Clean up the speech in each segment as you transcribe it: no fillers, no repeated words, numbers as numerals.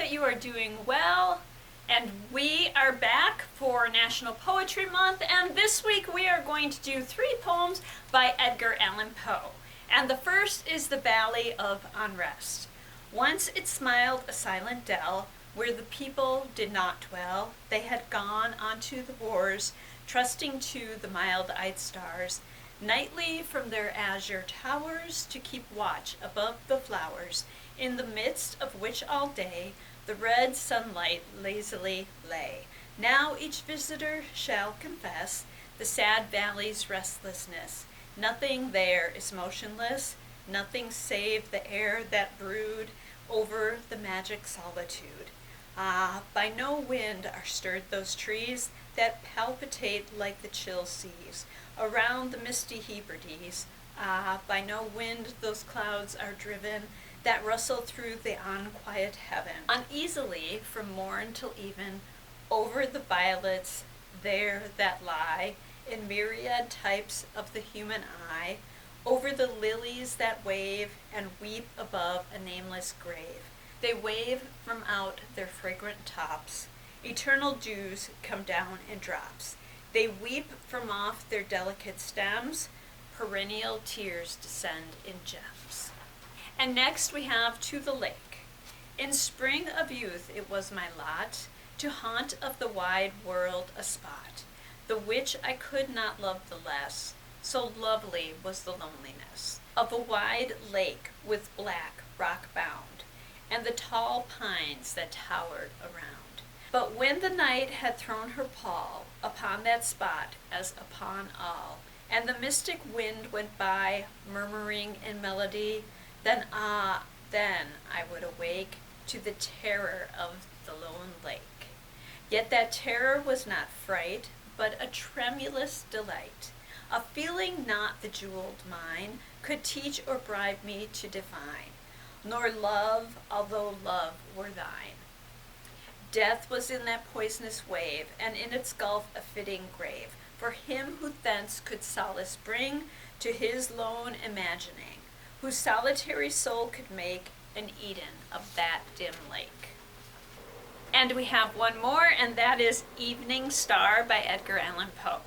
that you are doing well. And we are back for National Poetry Month, and this week we are going to do 3 poems by Edgar Allan Poe. And the first is the Valley of Unrest. Once it smiled a silent dell, where the people did not dwell. They had gone unto the wars, trusting to the mild-eyed stars, nightly from their azure towers to keep watch above the flowers, in the midst of which all day the red sunlight lazily lay. Now each visitor shall confess the sad valley's restlessness. Nothing there is motionless, nothing save the air that brood over the magic solitude. Ah, by no wind are stirred those trees that palpitate like the chill seas around the misty Hebrides. Ah, by no wind those clouds are driven that rustle through the unquiet heaven. Uneasily from morn till even, over the violets there that lie in myriad types of the human eye, over the lilies that wave and weep above a nameless grave. They wave from out their fragrant tops, eternal dews come down in drops. They weep from off their delicate stems, perennial tears descend in gems. And next we have To the Lake. In spring of youth it was my lot to haunt of the wide world a spot, the which I could not love the less, so lovely was the loneliness of a wide lake with black rock bound, and the tall pines that towered around. But when the night had thrown her pall upon that spot as upon all, and the mystic wind went by, murmuring in melody, then I would awake to the terror of the lone lake. Yet that terror was not fright, but a tremulous delight, a feeling not the jeweled mind could teach or bribe me to define, nor love, although love were thine. Death was in that poisonous wave, and in its gulf a fitting grave, for him who thence could solace bring to his lone imagining, whose solitary soul could make an Eden of that dim lake. And we have one more, and that is Evening Star by Edgar Allan Poe.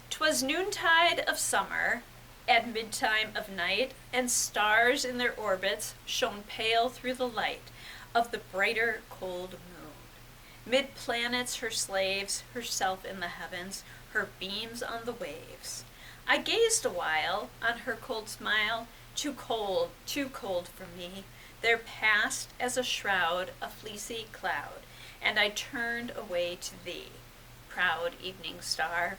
'Twas noontide of summer, at midtime of night, and stars in their orbits shone pale through the light of the brighter cold moon. Mid planets her slaves, herself in the heavens, her beams on the waves. I gazed awhile on her cold smile, too cold for me. There passed as a shroud a fleecy cloud, and I turned away to thee, proud evening star.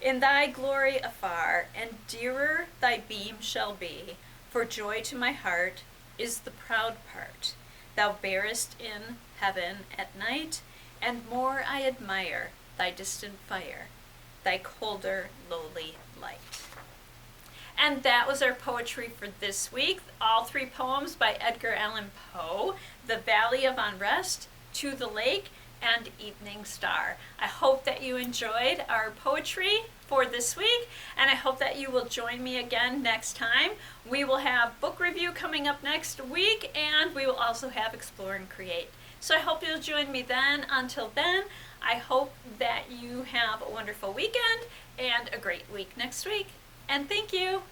In thy glory afar, and dearer thy beam shall be, for joy to my heart is the proud part thou bearest in heaven at night, and more I admire thy distant fire, thy colder lowly light. And that was our poetry for this week. All 3 poems by Edgar Allan Poe: The Valley of Unrest, To the Lake, and Evening Star. I hope that you enjoyed our poetry for this week, and I hope that you will join me again next time. We will have book review coming up next week, and we will also have Explore and Create. So I hope you'll join me then. Until then, I hope that you have a wonderful weekend and a great week next week. And thank you.